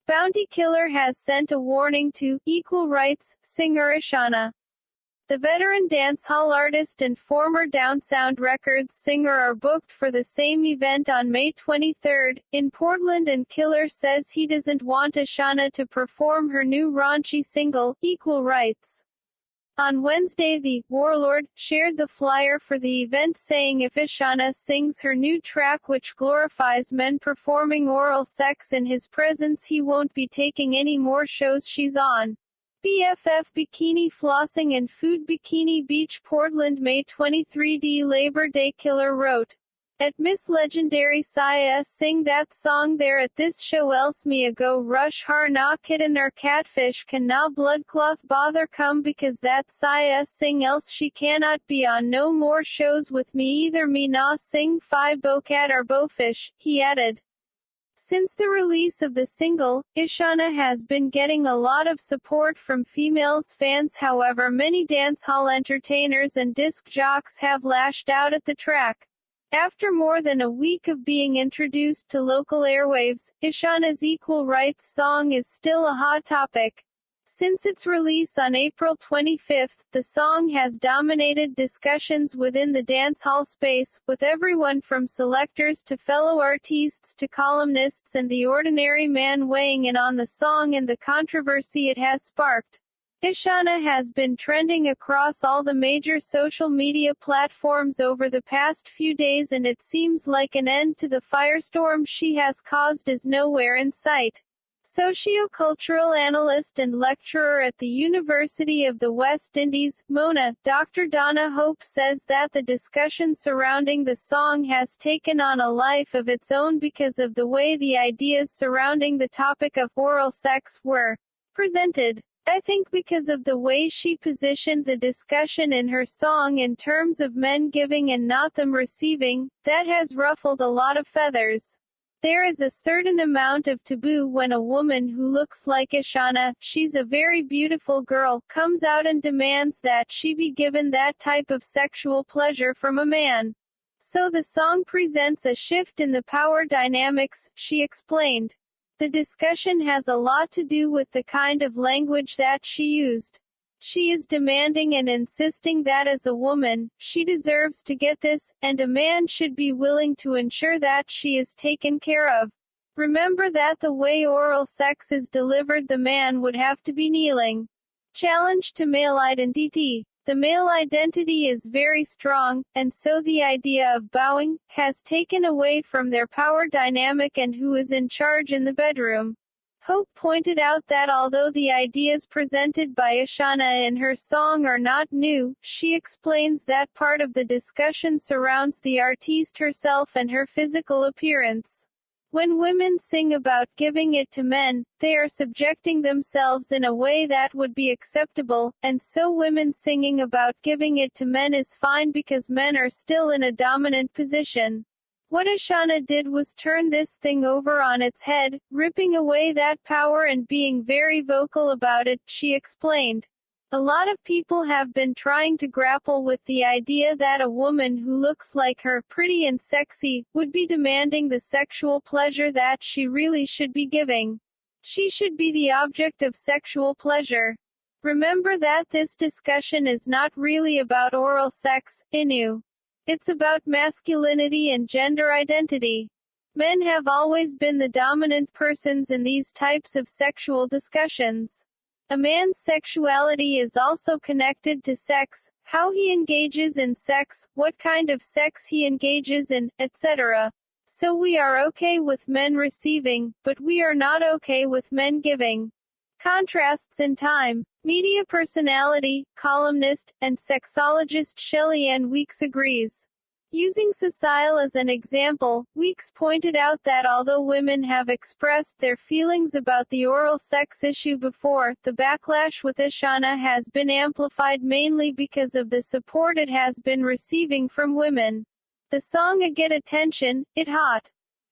Bounty killer has sent a warning to equal rights singer Ishawna. The veteran dancehall artist and former Down Sound Records singer are booked for the same event on May 23 in Portland, and Killer says he doesn't want Ishawna to perform her new raunchy single, Equal Rights. On Wednesday, the Warlord shared the flyer for the event, saying if Ishawna sings her new track which glorifies men performing oral sex in his presence, he won't be taking any more shows she's on. BFF Bikini Flossing in Food Bikini Beach, Portland, May 23. Labor Day. Killer wrote, "At Miss Legendary Saya sing that song there at this show, else me a go rush har na kitten or catfish can na bloodcloth bother come because that Saya sing, else she cannot be on no more shows with me either, me na sing fi bocat or bowfish," he added. Since the release of the single, Ishawna has been getting a lot of support from females fans. However, many dancehall entertainers and disc jocks have lashed out at the track. After more than a week of being introduced to local airwaves, Ishawna's Equal Rights song is still a hot topic. Since its release on April 25, the song has dominated discussions within the dancehall space, with everyone from selectors to fellow artists to columnists and the ordinary man weighing in on the song and the controversy it has sparked. Ishawna has been trending across all the major social media platforms over the past few days, and it seems like an end to the firestorm she has caused is nowhere in sight. Sociocultural analyst and lecturer at the University of the West Indies, Mona, Dr. Donna Hope says that the discussion surrounding the song has taken on a life of its own because of the way the ideas surrounding the topic of oral sex were presented. I think because of the way she positioned the discussion in her song in terms of men giving and not them receiving, that has ruffled a lot of feathers. There is a certain amount of taboo when a woman who looks like Ishawna, she's a very beautiful girl, comes out and demands that she be given that type of sexual pleasure from a man. So the song presents a shift in the power dynamics, she explained. The discussion has a lot to do with the kind of language that she used. She is demanding and insisting that as a woman, she deserves to get this, and a man should be willing to ensure that she is taken care of. Remember that the way oral sex is delivered, the man would have to be kneeling. Challenge to male identity. The male identity is very strong, and so the idea of bowing has taken away from their power dynamic and who is in charge in the bedroom. Hope pointed out that although the ideas presented by Ishawna in her song are not new, she explains that part of the discussion surrounds the artiste herself and her physical appearance. When women sing about giving it to men, they are subjecting themselves in a way that would be acceptable, and so women singing about giving it to men is fine because men are still in a dominant position. What Ishawna did was turn this thing over on its head, ripping away that power and being very vocal about it, she explained. A lot of people have been trying to grapple with the idea that a woman who looks like her, pretty and sexy, would be demanding the sexual pleasure that she really should be giving. She should be the object of sexual pleasure. Remember that this discussion is not really about oral sex, Inu. It's about masculinity and gender identity. Men have always been the dominant persons in these types of sexual discussions. A man's sexuality is also connected to sex, how he engages in sex, what kind of sex he engages in, etc. So we are okay with men receiving, but we are not okay with men giving. Contrasts in time. Media personality, columnist, and sexologist Shelley Ann Weeks agrees. Using Cecile as an example, Weeks pointed out that although women have expressed their feelings about the oral sex issue before, the backlash with Ishawna has been amplified mainly because of the support it has been receiving from women. The song a get attention, it hot.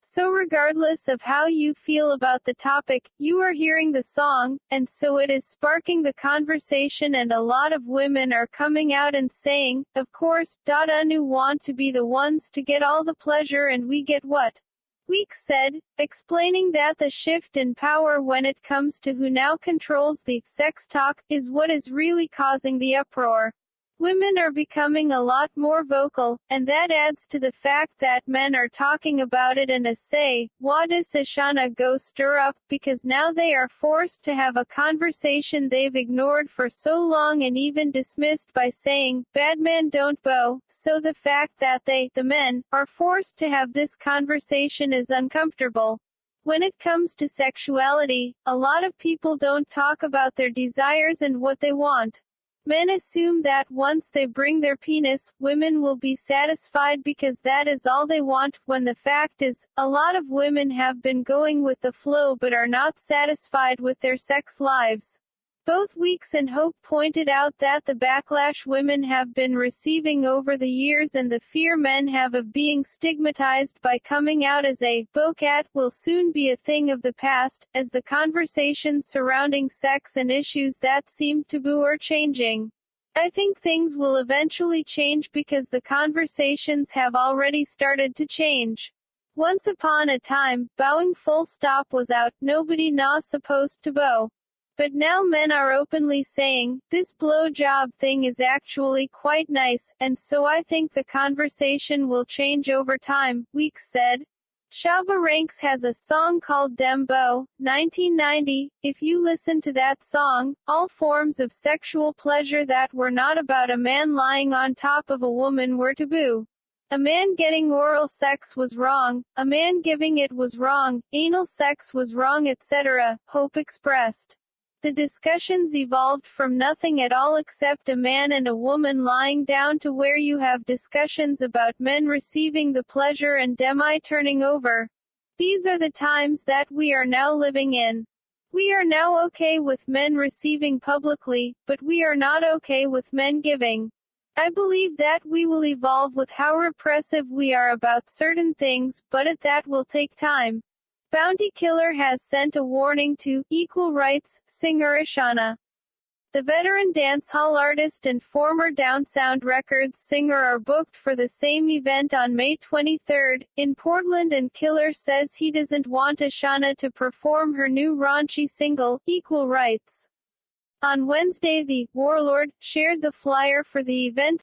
So regardless of how you feel about the topic, you are hearing the song, and so it is sparking the conversation, and a lot of women are coming out and saying, of course, Anu want to be the ones to get all the pleasure and we get what? Weeks said, explaining that the shift in power when it comes to who now controls the sex talk is what is really causing the uproar. Women are becoming a lot more vocal, and that adds to the fact that men are talking about it and say, what is Ishawna go stir up, because now they are forced to have a conversation they've ignored for so long and even dismissed by saying, bad men don't bow, so the fact that they, the men, are forced to have this conversation is uncomfortable. When it comes to sexuality, a lot of people don't talk about their desires and what they want. Men assume that once they bring their penis, women will be satisfied because that is all they want, when the fact is, a lot of women have been going with the flow but are not satisfied with their sex lives. Both Weeks and Hope pointed out that the backlash women have been receiving over the years and the fear men have of being stigmatized by coming out as a bocat will soon be a thing of the past, as the conversations surrounding sex and issues that seemed taboo are changing. I think things will eventually change because the conversations have already started to change. Once upon a time, bowing full stop was out, nobody not supposed to bow. But now men are openly saying, this blow-job thing is actually quite nice, and so I think the conversation will change over time, Weeks said. Shabba Ranks has a song called Dem Bow, 1990. If you listen to that song, all forms of sexual pleasure that were not about a man lying on top of a woman were taboo. A man getting oral sex was wrong, a man giving it was wrong, anal sex was wrong, etc., Hope expressed. The discussions evolved from nothing at all except a man and a woman lying down to where you have discussions about men receiving the pleasure and demi turning over. These are the times that we are now living in. We are now okay with men receiving publicly, but we are not okay with men giving. I believe that we will evolve with how repressive we are about certain things, but that will take time. Bounty Killer has sent a warning to equal rights singer Ishawna. The veteran dancehall artist and former Down Sound Records singer are booked for the same event on May 23 in Portland, and Killer says he doesn't want Ishawna to perform her new raunchy single, Equal Rights. On Wednesday, the Warlord shared the flyer for the event,